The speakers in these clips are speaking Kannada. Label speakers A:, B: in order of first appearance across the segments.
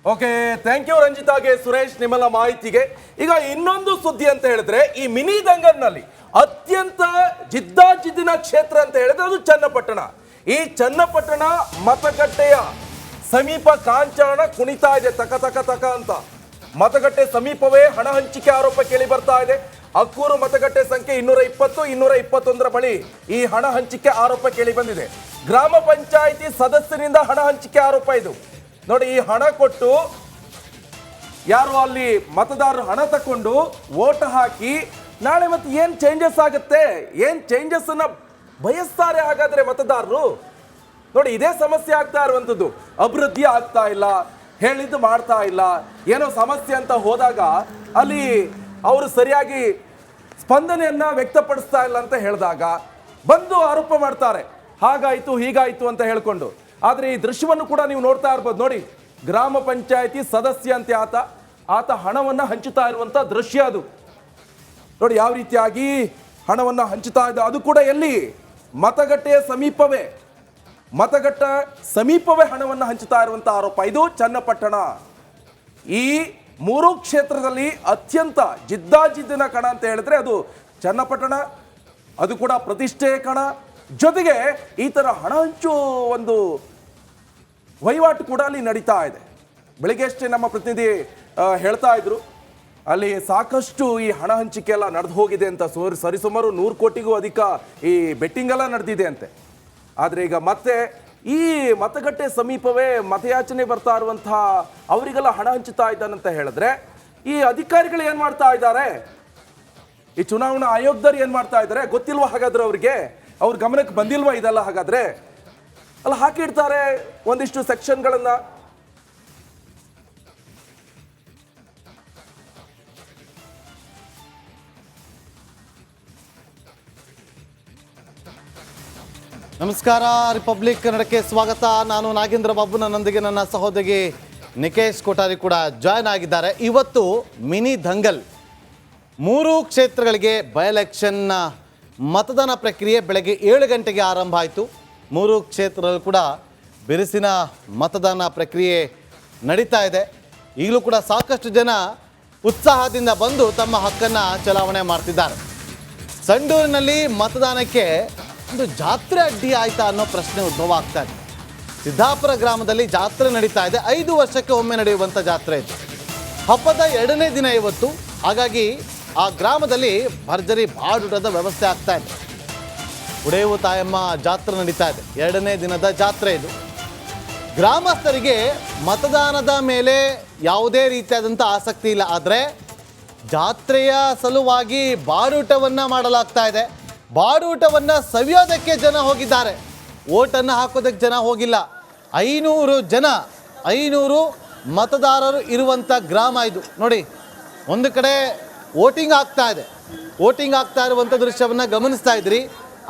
A: ಓಕೆ, ಥ್ಯಾಂಕ್ ಯು ರಂಜಿತಾಗೆ, ಸುರೇಶ್ ನಿಮ್ಮೆಲ್ಲ ಮಾಹಿತಿಗೆ. ಈಗ ಇನ್ನೊಂದು ಸುದ್ದಿ ಅಂತ ಹೇಳಿದ್ರೆ, ಈ ಮಿನಿ ದಂಗಲ್ನಲ್ಲಿ ಅತ್ಯಂತ ಜಿದ್ದಾಜಿದ್ದಿನ ಕ್ಷೇತ್ರ ಅಂತ ಹೇಳಿದ್ರೆ ಅದು ಚನ್ನಪಟ್ಟಣ. ಈ ಚನ್ನಪಟ್ಟಣ ಮತಗಟ್ಟೆಯ ಸಮೀಪ ಕಾಂಚಾಣ ಕುಣಿತಾ ಇದೆ, ತಕ ತಕ ತಕ ಅಂತ. ಮತಗಟ್ಟೆ ಸಮೀಪವೇ ಹಣ ಹಂಚಿಕೆ ಆರೋಪ ಕೇಳಿ ಬರ್ತಾ ಇದೆ. ಅಕ್ಕೂರು ಮತಗಟ್ಟೆ ಸಂಖ್ಯೆ 220, 221 ಬಳಿ ಈ ಹಣ ಹಂಚಿಕೆ ಆರೋಪ ಕೇಳಿ ಬಂದಿದೆ. ಗ್ರಾಮ ಪಂಚಾಯಿತಿ ಸದಸ್ಯರಿಂದ ಹಣ ಹಂಚಿಕೆ ಆರೋಪ ಇದು. ನೋಡಿ, ಈ ಹಣ ಕೊಟ್ಟು ಯಾರು ಅಲ್ಲಿ ಮತದಾರರು ಹಣ ತಕೊಂಡು ವೋಟ್ ಹಾಕಿ ನಾಳೆ ಮತ್ತೆ ಏನ್ ಚೇಂಜಸ್ ಆಗುತ್ತೆ, ಏನ್ ಚೇಂಜಸ್ ಅನ್ನ ಬಯಸ್ತಾರೆ ಹಾಗಾದ್ರೆ ಮತದಾರರು? ನೋಡಿ, ಇದೇ ಸಮಸ್ಯೆ ಆಗ್ತಾ ಇರುವಂತದ್ದು. ಅಭಿವೃದ್ಧಿ ಆಗ್ತಾ ಇಲ್ಲ, ಹೇಳಿದ್ದು ಮಾಡ್ತಾ ಇಲ್ಲ, ಏನೋ ಸಮಸ್ಯೆ ಅಂತ ಹೋದಾಗ ಅಲ್ಲಿ ಅವರು ಸರಿಯಾಗಿ ಸ್ಪಂದನೆಯನ್ನ ವ್ಯಕ್ತಪಡಿಸ್ತಾ ಇಲ್ಲ ಅಂತ ಹೇಳಿದಾಗ ಬಂದು ಆರೋಪ ಮಾಡ್ತಾರೆ, ಹಾಗಾಯ್ತು ಹೀಗಾಯ್ತು ಅಂತ ಹೇಳ್ಕೊಂಡು. ಆದರೆ ಈ ದೃಶ್ಯವನ್ನು ಕೂಡ ನೀವು ನೋಡ್ತಾ ಇರ್ಬೋದು. ನೋಡಿ, ಗ್ರಾಮ ಪಂಚಾಯತಿ ಸದಸ್ಯ ಅಂತ ಆತ ಹಣವನ್ನು ಹಂಚುತ್ತಾ ಇರುವಂತ ದೃಶ್ಯ ಅದು. ನೋಡಿ ಯಾವ ರೀತಿಯಾಗಿ ಹಣವನ್ನು ಹಂಚುತ್ತಾ ಇದ್ದ, ಅದು ಕೂಡ ಎಲ್ಲಿ? ಮತಗಟ್ಟೆಯ ಸಮೀಪವೇ ಹಣವನ್ನು ಹಂಚುತ್ತಾ ಇರುವಂತ ಆರೋಪ. ಇದು ಚನ್ನಪಟ್ಟಣ. ಈ ಮೂರು ಕ್ಷೇತ್ರದಲ್ಲಿ ಅತ್ಯಂತ ಜಿದ್ದಾಜಿದ್ದಿನ ಕಣ ಅಂತ ಹೇಳಿದ್ರೆ ಅದು ಚನ್ನಪಟ್ಟಣ. ಅದು ಕೂಡ ಪ್ರತಿಷ್ಠೆಯ ಕಣ. ಜೊತೆಗೆ ಈ ತರ ಹಣ ಹಂಚು ಒಂದು ವಹಿವಾಟು ಕೂಡ ಅಲ್ಲಿ ನಡೀತಾ ಇದೆ. ಬೆಳಿಗ್ಗೆ ಅಷ್ಟೇ ನಮ್ಮ ಪ್ರತಿನಿಧಿ ಹೇಳ್ತಾ ಇದ್ರು, ಅಲ್ಲಿ ಸಾಕಷ್ಟು ಈ ಹಣ ಹಂಚಿಕೆ ಎಲ್ಲ ನಡೆದು ಹೋಗಿದೆ ಅಂತ. ಸರಿಸುಮಾರು 100 ಕೋಟಿಗೂ ಅಧಿಕ ಈ ಬೆಟ್ಟಿಂಗ್ ಎಲ್ಲ ನಡೆದಿದೆ ಅಂತೆ. ಆದರೆ ಈಗ ಮತ್ತೆ ಈ ಮತಗಟ್ಟೆ ಸಮೀಪವೇ ಮತಯಾಚನೆ ಬರ್ತಾ ಇರುವಂತಹ ಅವರಿಗೆಲ್ಲ ಹಣ ಹಂಚುತ್ತಾ ಇದ್ದಾನಂತ ಹೇಳಿದ್ರೆ ಈ ಅಧಿಕಾರಿಗಳು ಏನ್ ಮಾಡ್ತಾ ಇದ್ದಾರೆ, ಈ ಚುನಾವಣಾ ಆಯೋಗದವ್ರು ಏನ್ ಮಾಡ್ತಾ ಇದ್ದಾರೆ ಗೊತ್ತಿಲ್ವಾ? ಹಾಗಾದ್ರೆ ಅವ್ರ ಗಮನಕ್ಕೆ ಬಂದಿಲ್ವಾ ಇದೆಲ್ಲ? ಹಾಗಾದ್ರೆ ಅಲ್ಲ ಹಾಕಿಡ್ತಾರೆ ಒಂದಿಷ್ಟು ಸೆಕ್ಷನ್ಗಳನ್ನ.
B: ನಮಸ್ಕಾರ, ರಿಪಬ್ಲಿಕ್ ಕನ್ನಡಕ್ಕೆ ಸ್ವಾಗತ. ನಾನು ನಾಗೇಂದ್ರ ಬಾಬು, ನನ್ನೊಂದಿಗೆ ನನ್ನ ಸಹೋದರಿ ನಿಕೇಶ್ ಕೊಠಾರಿ ಕೂಡ ಜಾಯ್ನ್ ಆಗಿದ್ದಾರೆ. ಇವತ್ತು ಮಿನಿ ದಂಗಲ್ 3 ಕ್ಷೇತ್ರಗಳಿಗೆ ಬೈ ಎಲೆಕ್ಷನ್ ಮತದಾನ ಪ್ರಕ್ರಿಯೆ ಬೆಳಗ್ಗೆ 7 ಗಂಟೆಗೆ ಆರಂಭ ಆಯಿತು. 3 ಕ್ಷೇತ್ರದಲ್ಲೂ ಕೂಡ ಬಿರುಸಿನ ಮತದಾನ ಪ್ರಕ್ರಿಯೆ ನಡೀತಾ ಇದೆ. ಈಗಲೂ ಕೂಡ ಸಾಕಷ್ಟು ಜನ ಉತ್ಸಾಹದಿಂದ ಬಂದು ತಮ್ಮ ಹಕ್ಕನ್ನು ಚಲಾವಣೆ ಮಾಡ್ತಿದ್ದಾರೆ. ಸಂಡೂರಿನಲ್ಲಿ ಮತದಾನಕ್ಕೆ ಒಂದು ಜಾತ್ರೆ ಅಡ್ಡಿ ಆಯ್ತಾ ಅನ್ನೋ ಪ್ರಶ್ನೆ ಉದ್ಭವ ಆಗ್ತಾ ಇದೆ. ಸಿದ್ದಾಪುರ ಗ್ರಾಮದಲ್ಲಿ ಜಾತ್ರೆ ನಡೀತಾ ಇದೆ. 5 ವರ್ಷಕ್ಕೆ ಒಮ್ಮೆ ನಡೆಯುವಂಥ ಜಾತ್ರೆ ಇದು. ಹಬ್ಬದ 2ನೇ ದಿನ ಇವತ್ತು. ಹಾಗಾಗಿ ಆ ಗ್ರಾಮದಲ್ಲಿ ಭರ್ಜರಿ ಬಾಡೂಟದ ವ್ಯವಸ್ಥೆ ಆಗ್ತಾ ಇದೆ. ಉಡೇವು ತಾಯಮ್ಮ ಜಾತ್ರೆ ನಡೀತಾ ಇದೆ. 2ನೇ ದಿನದ ಜಾತ್ರೆ ಇದು. ಗ್ರಾಮಸ್ಥರಿಗೆ ಮತದಾನದ ಮೇಲೆ ಯಾವುದೇ ರೀತಿಯಾದಂಥ ಆಸಕ್ತಿ ಇಲ್ಲ. ಆದರೆ ಜಾತ್ರೆಯ ಸಲುವಾಗಿ ಬಾಡೂಟವನ್ನು ಮಾಡಲಾಗ್ತಾ ಇದೆ. ಬಾಡೂಟವನ್ನು ಸವಿಯೋದಕ್ಕೆ ಜನ ಹೋಗಿದ್ದಾರೆ, ಓಟನ್ನು ಹಾಕೋದಕ್ಕೆ ಜನ ಹೋಗಿಲ್ಲ. 500 ಮತದಾರರು ಇರುವಂಥ ಗ್ರಾಮ ಇದು. ನೋಡಿ, ಒಂದು ಕಡೆ ವೋಟಿಂಗ್ ಆಗ್ತಾ ಇದೆ. ವೋಟಿಂಗ್ ಆಗ್ತಾ ಇರುವಂಥ ದೃಶ್ಯವನ್ನು ಗಮನಿಸ್ತಾ ಇದ್ರಿ.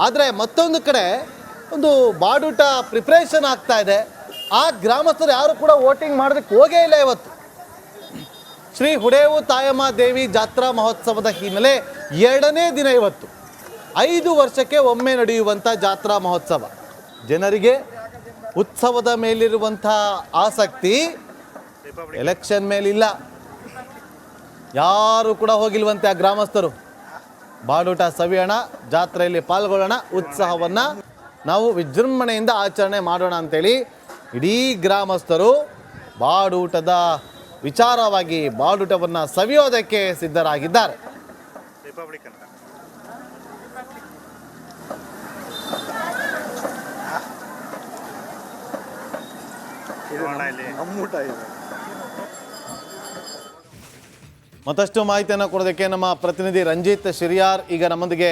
B: ಆದರೆ ಮತ್ತೊಂದು ಕಡೆ ಒಂದು ಬಾಡೂಟ ಪ್ರಿಪ್ರೇಷನ್ ಆಗ್ತಾ ಇದೆ. ಆ ಗ್ರಾಮಸ್ಥರು ಯಾರು ಕೂಡ ವೋಟಿಂಗ್ ಮಾಡೋದಕ್ಕೆ ಹೋಗೇ ಇಲ್ಲ. ಇವತ್ತು ಶ್ರೀ ಹುಡೇವು ತಾಯಮ್ಮ ದೇವಿ ಜಾತ್ರಾ ಮಹೋತ್ಸವದ ಹಿನ್ನೆಲೆ 2ನೇ ದಿನ ಇವತ್ತು. 5 ವರ್ಷಕ್ಕೆ ಒಮ್ಮೆ ನಡೆಯುವಂಥ ಜಾತ್ರಾ ಮಹೋತ್ಸವ. ಜನರಿಗೆ ಉತ್ಸವದ ಮೇಲಿರುವಂಥ ಆಸಕ್ತಿ ಎಲೆಕ್ಷನ್ ಮೇಲಿಲ್ಲ. ಯಾರು ಕೂಡ ಹೋಗಿಲ್ವಂತೆ ಆ ಗ್ರಾಮಸ್ಥರು. ಬಾಡೂಟ ಸವಿಯೋಣ, ಜಾತ್ರೆಯಲ್ಲಿ ಪಾಲ್ಗೊಳ್ಳೋಣ, ಉತ್ಸವವನ್ನು ನಾವು ವಿಜೃಂಭಣೆಯಿಂದ ಆಚರಣೆ ಮಾಡೋಣ ಅಂತೇಳಿ ಇಡೀ ಗ್ರಾಮಸ್ಥರು ಬಾಡೂಟದ ವಿಚಾರವಾಗಿ ಬಾಡೂಟವನ್ನು ಸವಿಯೋದಕ್ಕೆ ಸಿದ್ಧರಾಗಿದ್ದಾರೆ. ಮತ್ತಷ್ಟು ಮಾಹಿತಿಯನ್ನು ಕೊಡೋದಕ್ಕೆ ನಮ್ಮ ಪ್ರತಿನಿಧಿ ರಂಜಿತ್ ಶಿರಿಯಾರ್ ಈಗ ನಮ್ಮೊಂದಿಗೆ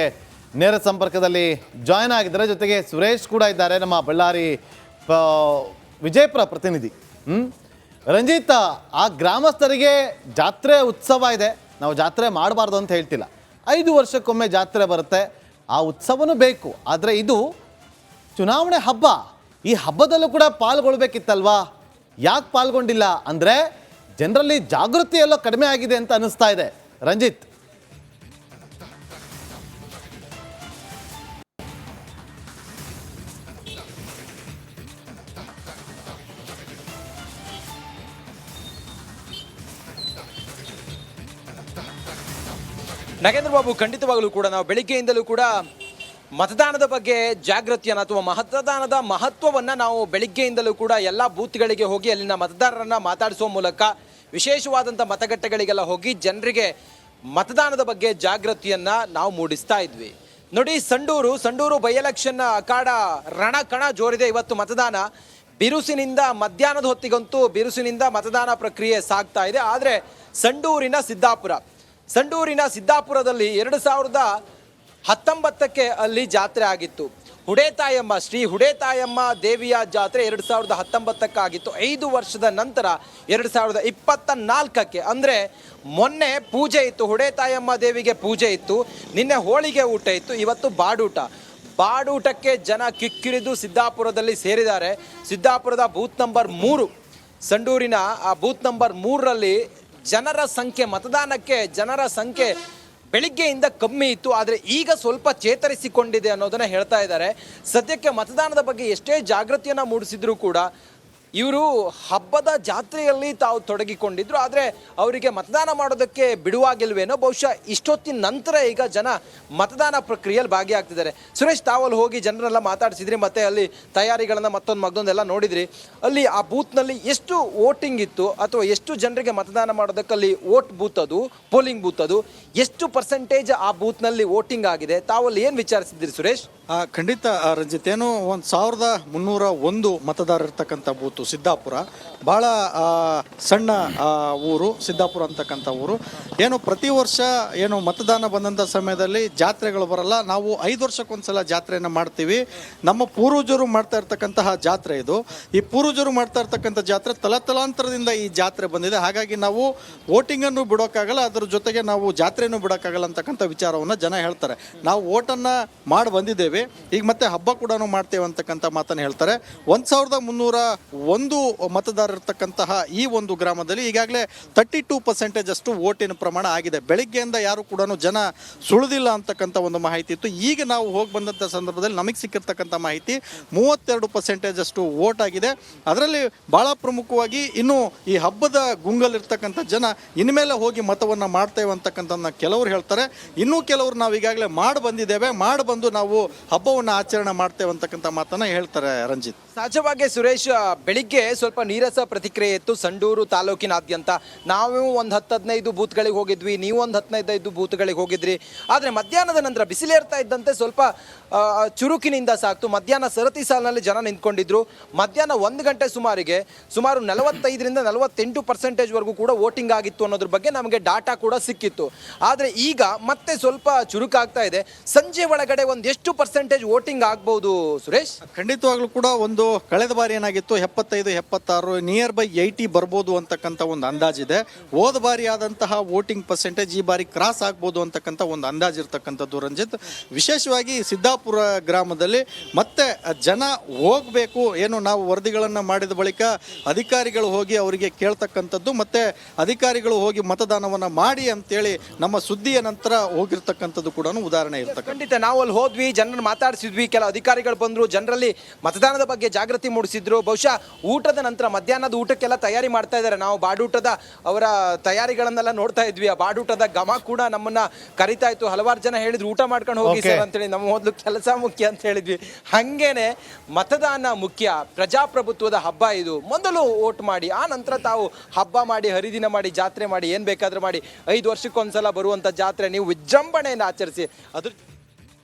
B: ನೇರ ಸಂಪರ್ಕದಲ್ಲಿ ಜಾಯ್ನ್ ಆಗಿದ್ದಾರೆ. ಜೊತೆಗೆ ಸುರೇಶ್ ಕೂಡ ಇದ್ದಾರೆ, ನಮ್ಮ ಬಳ್ಳಾರಿ ವಿಜಯಪುರ ಪ್ರತಿನಿಧಿ. ರಂಜಿತ್, ಆ ಗ್ರಾಮಸ್ಥರಿಗೆ ಜಾತ್ರೆ ಉತ್ಸವ ಇದೆ, ನಾವು ಜಾತ್ರೆ ಮಾಡಬಾರ್ದು ಅಂತ ಹೇಳ್ತಿಲ್ಲ. 5 ವರ್ಷಕ್ಕೊಮ್ಮೆ ಜಾತ್ರೆ ಬರುತ್ತೆ, ಆ ಉತ್ಸವನೂ ಬೇಕು. ಆದರೆ ಇದು ಚುನಾವಣೆ ಹಬ್ಬ. ಈ ಹಬ್ಬದಲ್ಲೂ ಕೂಡ ಪಾಲ್ಗೊಳ್ಬೇಕಿತ್ತಲ್ವಾ? ಯಾಕೆ ಪಾಲ್ಗೊಂಡಿಲ್ಲ ಅಂದರೆ ಜನರಲ್ಲಿ ಜಾಗೃತಿ ಎಲ್ಲೋ ಕಡಿಮೆ ಆಗಿದೆ ಅಂತ ಅನಿಸ್ತಾ ಇದೆ. ರಂಜಿತ್,
C: ನಾಗೇಂದ್ರ ಬಾಬು, ಖಂಡಿತವಾಗಲೂ ಕೂಡ ನಾವು ಬೆಳಿಗ್ಗೆಯಿಂದಲೂ ಕೂಡ ಮತದಾನದ ಬಗ್ಗೆ ಜಾಗೃತಿಯನ್ನು ಅಥವಾ ಮತದಾನದ ಮಹತ್ವವನ್ನು ನಾವು ಬೆಳಿಗ್ಗೆಯಿಂದಲೂ ಕೂಡ ಎಲ್ಲ ಬೂತ್ಗಳಿಗೆ ಹೋಗಿ ಅಲ್ಲಿನ ಮತದಾರರನ್ನು ಮಾತಾಡಿಸುವ ಮೂಲಕ ವಿಶೇಷವಾದಂಥ ಮತಗಟ್ಟೆಗಳಿಗೆಲ್ಲ ಹೋಗಿ ಜನರಿಗೆ ಮತದಾನದ ಬಗ್ಗೆ ಜಾಗೃತಿಯನ್ನು ನಾವು ಮೂಡಿಸ್ತಾ ಇದ್ವಿ. ನೋಡಿ, ಸಂಡೂರು ಬೈ ಎಲೆಕ್ಷನ್ ಅಖಾಡ ರಣಕಣ ಜೋರಿದೆ. ಇವತ್ತು ಮತದಾನ ಬಿರುಸಿನಿಂದ ಮಧ್ಯಾಹ್ನದ ಹೊತ್ತಿಗಂತೂ ಬಿರುಸಿನಿಂದ ಮತದಾನ ಪ್ರಕ್ರಿಯೆ ಸಾಗ್ತಾ ಇದೆ. ಆದರೆ ಸಂಡೂರಿನ ಸಿದ್ದಾಪುರದಲ್ಲಿ 2019ಕ್ಕೆ ಅಲ್ಲಿ ಜಾತ್ರೆ ಆಗಿತ್ತು. ಶ್ರೀ ಹುಡೇತಾಯಮ್ಮ ದೇವಿಯ ಜಾತ್ರೆ 2019ಕ್ಕಾಗಿತ್ತು. 5 ವರ್ಷದ ನಂತರ 2024ಕ್ಕೆ ಅಂದರೆ ಮೊನ್ನೆ ಪೂಜೆ ಇತ್ತು, ಹುಡೇತಾಯಮ್ಮ ದೇವಿಗೆ ಪೂಜೆ ಇತ್ತು, ನಿನ್ನೆ ಹೋಳಿಗೆ ಊಟ ಇತ್ತು, ಇವತ್ತು ಬಾಡೂಟಕ್ಕೆ ಜನ ಕಿಕ್ಕಿರಿದು ಸಿದ್ದಾಪುರದಲ್ಲಿ ಸೇರಿದ್ದಾರೆ. ಸಿದ್ದಾಪುರದ ಬೂತ್ ನಂಬರ್ 3, ಸಂಡೂರಿನ ಆ ಬೂತ್ ನಂಬರ್ 3ರಲ್ಲಿ ಜನರ ಸಂಖ್ಯೆ ಬೆಳಿಗ್ಗೆಯಿಂದ ಕಮ್ಮಿ ಇತ್ತು. ಆದರೆ ಈಗ ಸ್ವಲ್ಪ ಚೇತರಿಸಿಕೊಂಡಿದೆ ಅನ್ನೋದನ್ನು ಹೇಳ್ತಾ ಇದ್ದಾರೆ. ಸದ್ಯಕ್ಕೆ ಮತದಾನದ ಬಗ್ಗೆ ಎಷ್ಟೇ ಜಾಗೃತಿಯನ್ನು ಮೂಡಿಸಿದ್ರು ಕೂಡ ಇವರು ಹಬ್ಬದ ಜಾತ್ರೆಯಲ್ಲಿ ತಾವು ತೊಡಗಿಕೊಂಡಿದ್ರು. ಆದರೆ ಅವರಿಗೆ ಮತದಾನ ಮಾಡೋದಕ್ಕೆ ಬಿಡುವಾಗಿಲ್ವೇನೋ, ಬಹುಶಃ ಇಷ್ಟೊತ್ತಿನ ನಂತರ ಈಗ ಜನ ಮತದಾನ ಪ್ರಕ್ರಿಯೆಯಲ್ಲಿ ಭಾಗಿಯಾಗ್ತಿದ್ದಾರೆ. ಸುರೇಶ್, ತಾವಲ್ಲಿ ಹೋಗಿ ಜನರೆಲ್ಲ ಮಾತಾಡಿಸಿದ್ರಿ, ಮತ್ತು ಅಲ್ಲಿ ತಯಾರಿಗಳನ್ನು ಮತ್ತೊಂದೆಲ್ಲ ನೋಡಿದ್ರಿ. ಅಲ್ಲಿ ಆ ಬೂತ್ನಲ್ಲಿ ಎಷ್ಟು ವೋಟಿಂಗ್ ಇತ್ತು ಅಥವಾ ಎಷ್ಟು ಜನರಿಗೆ ಮತದಾನ ಮಾಡೋದಕ್ಕೆ ಅಲ್ಲಿ ಪೋಲಿಂಗ್ ಬೂತ್ ಅದು ಎಷ್ಟು ಪರ್ಸೆಂಟೇಜ್ ಆ ಬೂತ್ನಲ್ಲಿ ವೋಟಿಂಗ್ ಆಗಿದೆ? ತಾವಲ್ಲಿ ಏನು ವಿಚಾರಿಸಿದ್ರಿ ಸುರೇಶ್?
D: ಖಂಡಿತ ರಂಜಿತ್, ಏನು 1301 ಮತದಾರರು ಇರ್ತಕ್ಕಂಥ ಬೂತು ಸಿದ್ದಾಪುರ. ಭಾಳ ಸಣ್ಣ ಊರು ಸಿದ್ದಾಪುರ ಅಂತಕ್ಕಂಥ ಊರು. ಏನು ಪ್ರತಿ ವರ್ಷ ಏನು ಮತದಾನ ಬಂದಂಥ ಸಮಯದಲ್ಲಿ ಜಾತ್ರೆಗಳು ಬರಲ್ಲ. ನಾವು 5 ವರ್ಷಕ್ಕೊಂದ್ಸಲ ಜಾತ್ರೆಯನ್ನು ಮಾಡ್ತೀವಿ. ನಮ್ಮ ಪೂರ್ವಜರು ಮಾಡ್ತಾ ಇರ್ತಕ್ಕಂತಹ ಜಾತ್ರೆ ಇದು. ಈ ಪೂರ್ವಜರು ಮಾಡ್ತಾ ಇರ್ತಕ್ಕಂಥ ಜಾತ್ರೆ ತಲಾಂತರದಿಂದ ಈ ಜಾತ್ರೆ ಬಂದಿದೆ. ಹಾಗಾಗಿ ನಾವು ವೋಟಿಂಗನ್ನು ಬಿಡೋಕ್ಕಾಗಲ್ಲ, ಅದರ ಜೊತೆಗೆ ನಾವು ಜಾತ್ರೆಯನ್ನು ಬಿಡೋಕ್ಕಾಗಲ್ಲ ಅಂತಕ್ಕಂಥ ವಿಚಾರವನ್ನು ಜನ ಹೇಳ್ತಾರೆ. ನಾವು ವೋಟನ್ನು ಮಾಡಿ ಬಂದಿದ್ದೇವೆ, ಈಗ ಮತ್ತೆ ಹಬ್ಬ ಕೂಡ ಮಾಡ್ತೇವೆ ಅಂತಕ್ಕಂಥ ಮಾತನ್ನು ಹೇಳ್ತಾರೆ. 1301 ಮತದಾರರು ಇರ್ತಕ್ಕಂತಹ ಈ ಒಂದು ಗ್ರಾಮದಲ್ಲಿ ಈಗಾಗಲೇ 32% ಅಷ್ಟು ವೋಟಿನ ಪ್ರಮಾಣ ಆಗಿದೆ. ಬೆಳಿಗ್ಗೆಯಿಂದ ಯಾರು ಕೂಡ ಜನ ಸುಳಿದಿಲ್ಲ ಅಂತಕ್ಕಂಥ ಒಂದು ಮಾಹಿತಿ ಇತ್ತು. ಈಗ ನಾವು ಹೋಗಿ ಬಂದಂಥ ಸಂದರ್ಭದಲ್ಲಿ ನಮಗೆ ಸಿಕ್ಕಿರ್ತಕ್ಕಂಥ ಮಾಹಿತಿ 32% ಅಷ್ಟು ವೋಟ್ ಆಗಿದೆ. ಅದರಲ್ಲಿ ಭಾಳ ಪ್ರಮುಖವಾಗಿ ಇನ್ನು ಈ ಹಬ್ಬದ ಗುಂಗಲ್ಲಿರ್ತಕ್ಕಂಥ ಜನ ಇನ್ಮೇಲೆ ಹೋಗಿ ಮತವನ್ನು ಮಾಡ್ತೇವೆ ಅಂತಕ್ಕಂಥದ್ದನ್ನ ಕೆಲವರು ಹೇಳ್ತಾರೆ. ಇನ್ನೂ ಕೆಲವರು ನಾವು ಈಗಾಗಲೇ ಮಾಡಿ ಬಂದು ನಾವು ಹಬ್ಬವನ್ನು ಆಚರಣೆ ಮಾಡ್ತೇವೆ ಅಂತಕ್ಕಂಥ ಮಾತನ್ನ ಹೇಳ್ತಾರೆ. ರಂಜಿತ್,
C: ಸಹಜವಾಗಿ ಸುರೇಶ್, ಬೆಳಿಗ್ಗೆ ಸ್ವಲ್ಪ ನೀರಸ ಪ್ರತಿಕ್ರಿಯೆ ಇತ್ತು ಸಂಡೂರು ತಾಲೂಕಿನಾದ್ಯಂತ. ನಾವು ಒಂದು 10-15 ಬೂತ್ಗಳಿಗೆ ಹೋಗಿದ್ವಿ, ನೀವು ಒಂದು 15 ಬೂತ್ಗಳಿಗೆ ಹೋಗಿದ್ರಿ. ಆದರೆ ಮಧ್ಯಾಹ್ನದ ನಂತರ ಬಿಸಿಲೇರ್ತಾ ಇದ್ದಂತೆ ಸ್ವಲ್ಪ ಚುರುಕಿನಿಂದ ಸಾಕ್ತು. ಮಧ್ಯಾಹ್ನ ಸರತಿ ಸಾಲಿನಲ್ಲಿ ಜನ ನಿಂತ್ಕೊಂಡಿದ್ರು. ಮಧ್ಯಾಹ್ನ 1 ಗಂಟೆ ಸುಮಾರು 45ರಿಂದ 48% ಕೂಡ ವೋಟಿಂಗ್ ಆಗಿತ್ತು ಅನ್ನೋದ್ರ ಬಗ್ಗೆ ನಮಗೆ ಡಾಟಾ ಕೂಡ ಸಿಕ್ಕಿತ್ತು. ಆದರೆ ಈಗ ಮತ್ತೆ ಸ್ವಲ್ಪ ಚುರುಕಾಗ್ತಾ ಇದೆ. ಸಂಜೆ ಒಳಗಡೆ ಎಷ್ಟು ಪರ್ಸೆಂಟೇಜ್ ವೋಟಿಂಗ್ ಆಗ್ಬಹುದು ಸುರೇಶ್?
D: ಖಂಡಿತವಾಗ್ಲೂ ಕೂಡ ಒಂದು ಕಳೆದ ಬಾರಿ ಏನಾಗಿತ್ತು 75-76 ನಿಯರ್ ಬೈ 80 ಬರ್ಬೋದು ಅಂತಕ್ಕಂಥ ಒಂದು ಅಂದಾಜಿದೆ. ಹೋದ ಬಾರಿ ಆದಂತಹ ವೋಟಿಂಗ್ ಪರ್ಸೆಂಟೇಜ್ ಈ ಬಾರಿ ಕ್ರಾಸ್ ಆಗ್ಬೋದು ಅಂತಕ್ಕಂಥ ಒಂದು ಅಂದಾಜು ಇರ್ತಕ್ಕಂಥದ್ದು. ರಂಜಿತ್, ವಿಶೇಷವಾಗಿ ಸಿದ್ದಾಪುರ ಗ್ರಾಮದಲ್ಲಿ ಮತ್ತೆ ಜನ ಹೋಗಬೇಕು. ಏನು ನಾವು ವರದಿಗಳನ್ನು ಮಾಡಿದ ಬಳಿಕ ಅಧಿಕಾರಿಗಳು ಹೋಗಿ ಅವರಿಗೆ ಕೇಳ್ತಕ್ಕಂಥದ್ದು, ಮತ್ತೆ ಅಧಿಕಾರಿಗಳು ಹೋಗಿ ಮತದಾನವನ್ನು ಮಾಡಿ ಅಂತೇಳಿ ನಮ್ಮ ಸುದ್ದಿಯ ನಂತರ ಹೋಗಿರ್ತಕ್ಕಂಥದ್ದು ಕೂಡ ಉದಾಹರಣೆ ಇರ್ತಕ್ಕಂಥ.
C: ಖಂಡಿತ, ನಾವು ಅಲ್ಲಿ ಹೋದ್ವಿ, ಜನರನ್ನು ಮಾತಾಡಿಸಿದ್ವಿ, ಕೆಲ ಅಧಿಕಾರಿಗಳು ಬಂದರು, ಜನರಲ್ಲಿ ಮತದಾನದ ಬಗ್ಗೆ ಜಾಗೃತಿ ಮೂಡಿಸಿದ್ರು. ಬಹುಶಃ ಊಟದ ನಂತರ ಮಧ್ಯಾಹ್ನದ ಊಟಕ್ಕೆಲ್ಲ ತಯಾರಿ ಮಾಡ್ತಾ ಇದ್ದಾರೆ. ನಾವು ಬಾಡೂಟದ ಅವರ ತಯಾರಿಗಳನ್ನೆಲ್ಲ ನೋಡ್ತಾ ಇದ್ವಿ. ಆ ಬಾಡೂಟದ ಘಮ ಕೂಡ ನಮ್ಮನ್ನ ಕರಿತಾ ಇತ್ತು. ಹಲವಾರು ಜನ ಹೇಳಿದ್ರು ಊಟ ಮಾಡ್ಕೊಂಡು ಹೋಗಿ ಸರ್ ಅಂತೇಳಿ. ನಮ್ಮ ಮೊದಲು ಕೆಲಸ ಮುಖ್ಯ ಅಂತ ಹೇಳಿದ್ವಿ. ಹಂಗೇನೆ ಮತದಾನ ಮುಖ್ಯ, ಪ್ರಜಾಪ್ರಭುತ್ವದ ಹಬ್ಬ ಇದು. ಮೊದಲು ವೋಟ್ ಮಾಡಿ, ಆ ನಂತರ ತಾವು ಹಬ್ಬ ಮಾಡಿ, ಹರಿದಿನ ಮಾಡಿ, ಜಾತ್ರೆ ಮಾಡಿ, ಏನು ಬೇಕಾದ್ರೂ ಮಾಡಿ. 5 ವರ್ಷಕ್ಕೊಂದ್ಸಲ ಬರುವಂಥ ಜಾತ್ರೆ ನೀವು ವಿಜೃಂಭಣೆಯನ್ನು ಆಚರಿಸಿ. ಅದ್ರ